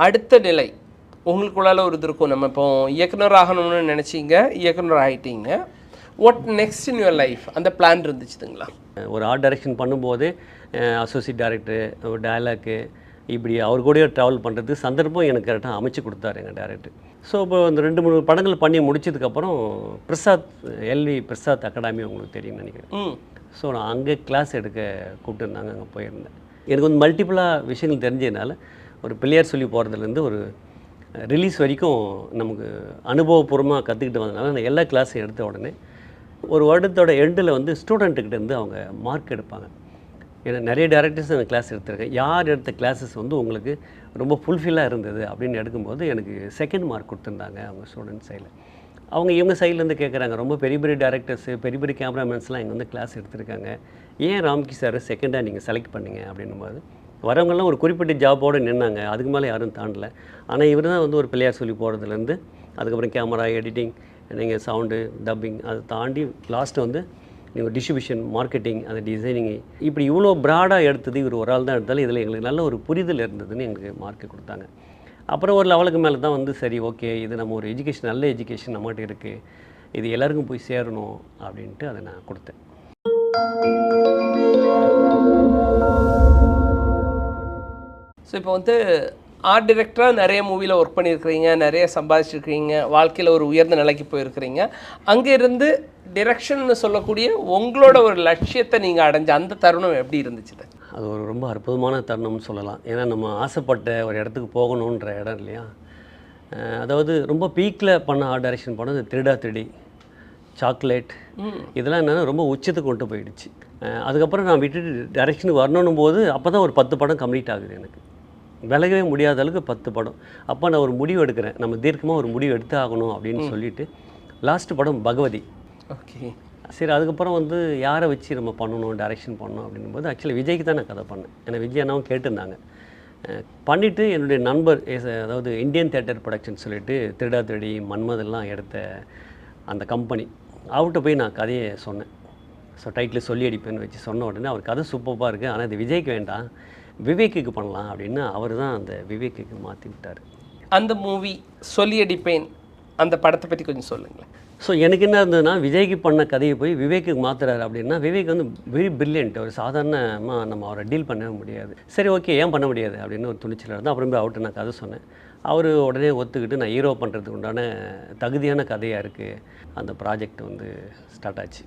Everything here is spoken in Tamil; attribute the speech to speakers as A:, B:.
A: அடுத்த நிலை உங்களுக்குள்ளால ஒரு இது இருக்கும். நம்ம இப்போ இயக்குனர் ஆகணும்னு நினச்சிங்க, இயக்குனர் ஆகிட்டீங்க. What next in your life அந்த பிளான் இருந்துச்சுதுங்களா?
B: ஒரு ஆர்ட் டைரக்ஷன் பண்ணும்போது அசோசியேட் டைரக்டர், ஒரு டயலாக்கு, இப்படி அவர் கூடயே ட்ராவல் பண்ணுறதுக்கு சந்தர்ப்பம் எனக்கு கரெக்டாக அமைச்சு கொடுத்தாரு எங்கள் டேரக்டர். ஸோ இப்போ அந்த 2-3 படங்கள் பண்ணி முடிச்சதுக்கப்புறம் பிரசாத், எல்வி பிரசாத் அகாடமி உங்களுக்கு தெரியும்னு நினைக்கிறேன். ஸோ நான் அங்கே கிளாஸ் எடுக்க கூப்பிட்டுருந்தாங்க, அங்கே போயிருந்தேன். எனக்கு வந்து மல்டிப்புளாக விஷயங்கள் தெரிஞ்சதுனால ஒரு பிள்ளையார் சொல்லி போகிறதுலேருந்து ஒரு ரிலீஸ் வரைக்கும் நமக்கு அனுபவபூர்வமாக கற்றுக்கிட்டு வந்ததுனால நான் எல்லா கிளாஸையும் எடுத்த உடனே ஒரு வருடத்தோட எண்டில் வந்து ஸ்டூடெண்ட்டுக்கிட்டேருந்து அவங்க மார்க் எடுப்பாங்க. ஏன்னா நிறைய டேரக்டர்ஸ் நான் கிளாஸ் எடுத்திருக்கேன். யார் எடுத்த கிளாஸஸ் வந்து உங்களுக்கு ரொம்ப ஃபுல்ஃபில்லாக இருந்தது அப்படின்னு எடுக்கும்போது எனக்கு செகண்ட் மார்க் கொடுத்துருந்தாங்க அவங்க ஸ்டூடெண்ட் சைடில். அவங்க இவங்க சைட்லேருந்து கேட்குறாங்க, ரொம்ப பெரிய பெரிய டேரக்டர்ஸு, பெரிய பெரிய கேமராமேன்ஸ்லாம் இங்கே வந்து கிளாஸ் எடுத்திருக்காங்க, ஏன் ராம்கி சார் செகண்டாக நீங்கள் செலக்ட் பண்ணிங்க அப்படின்னும்போது வரவங்கெல்லாம் ஒரு குறிப்பிட்ட ஜாபோடு நின்னாங்க, அதுக்கு மேலே யாரும் தாண்டலை. ஆனால் இவர் தான் வந்து ஒரு பிள்ளையார் சொல்லி போகிறதுலேருந்து அதுக்கப்புறம் கேமரா, எடிட்டிங், நீங்கள் சவுண்டு, டப்பிங், அதை தாண்டி லாஸ்ட்டு வந்து நீங்கள் டிஸ்ட்ரிபியூஷன், மார்க்கெட்டிங், அந்த டிசைனிங், இப்படி இவ்வளோ ப்ராடாக எடுத்தது இவர் ஒரு ஆள் தான் எடுத்தாலும் இதில் எங்களுக்கு நல்ல ஒரு புரிதல் இருந்ததுன்னு எங்களுக்கு மார்க்கு கொடுத்தாங்க. அப்புறம் ஒரு லெவலுக்கு மேலே தான் வந்து சரி ஓகே, இது நம்ம ஒரு எஜுகேஷன், நல்ல எஜுகேஷன் நம்மகிட்ட இருக்குது, இது எல்லாருக்கும் போய் சேரணும் அப்படின்ட்டு அதை நான் கொடுத்தேன்.
A: ஸோ இப்போ வந்து ஆர்ட் டைரக்டராக நிறைய மூவியில் ஒர்க் பண்ணியிருக்கிறீங்க, நிறைய சம்பாதிச்சிருக்கிறீங்க, வாழ்க்கையில் ஒரு உயர்ந்த நிலைக்கு போயிருக்கிறீங்க. அங்கேருந்து டிரெக்ஷன்னு சொல்லக்கூடிய உங்களோட ஒரு லட்சியத்தை நீங்கள் அடைஞ்ச அந்த தருணம் எப்படி இருந்துச்சு?
B: அது ஒரு ரொம்ப அற்புதமான தருணம்னு சொல்லலாம். ஏன்னா நம்ம ஆசைப்பட்ட ஒரு இடத்துக்கு போகணுன்ற இடம் இல்லையா. அதாவது ரொம்ப பீக்கில் பண்ண ஆர்ட் டைரக்ஷன் பண்ணது திருடா திருடி, சாக்லேட், இதெல்லாம் என்னென்னா ரொம்ப உச்சத்துக்கு கொண்டு போயிடுச்சு. அதுக்கப்புறம் நான் விட்டுட்டு டைரக்ஷனுக்கு வரணும் போது அப்போ தான் ஒரு 10 படம் கம்ப்ளீட் ஆகுது. எனக்கு விலகவே முடியாத அளவுக்கு 10 படம். அப்போ நான் ஒரு முடிவு எடுக்கிறேன், நம்ம தீர்க்கமாக ஒரு முடிவு எடுத்து ஆகணும் அப்படின்னு சொல்லிட்டு லாஸ்ட்டு படம் பகவதி.
A: ஓகே, சரி.
B: அதுக்கப்புறம் வந்து யாரை வச்சு நம்ம பண்ணணும், டைரக்ஷன் பண்ணணும் அப்படின்னும்போது ஆக்சுவலி விஜய்க்கு தான் நான் கதை பண்ணேன். ஏன்னா விஜய் அண்ணாவும் கேட்டிருந்தாங்க. பண்ணிவிட்டு என்னுடைய நண்பர், அதாவது இந்தியன் தியேட்டர் ப்ரொடக்ஷன் சொல்லிட்டு திருடா திருடி, மன்மதெல்லாம் எடுத்த அந்த கம்பெனி, அவர்கிட்ட போய் நான் கதையை சொன்னேன். ஸோ டைட்டில் சொல்லி அடிப்பேன்னு வச்சு சொன்ன உடனே அவர் கதை சூப்பராக இருக்குது, ஆனால் இது விஜய்க்கு வேண்டாம், விவேக்குக்கு பண்ணலாம் அப்படின்னு அவர் தான் அந்த விவேக்குக்கு மாற்றி விட்டார்.
A: அந்த மூவி சொல்லி அடிப்பேன், அந்த படத்தை பற்றி கொஞ்சம் சொல்லுங்களேன்.
B: ஸோ எனக்கு என்ன இருந்ததுன்னா, விஜய்க்கு பண்ண கதையை போய் விவேக்குக்கு மாற்றுறாரு அப்படின்னா, விவேக் வந்து வெரி பிரில்லியன்ட், ஒரு சாதாரணமாக நம்ம அவரை டீல் பண்ணவே முடியாது. சரி ஓகே, ஏன் பண்ண முடியாது அப்படின்னு ஒரு துணிச்சல் இருந்தால் அப்புறம் போய் அவர்கிட்ட நான் கதை சொன்னேன். அவர் உடனே ஒத்துக்கிட்டு நான் ஹீரோ பண்ணுறதுக்கு உண்டான தகுதியான கதையாக இருக்குது. அந்த ப்ராஜெக்ட் வந்து ஸ்டார்ட் ஆச்சு.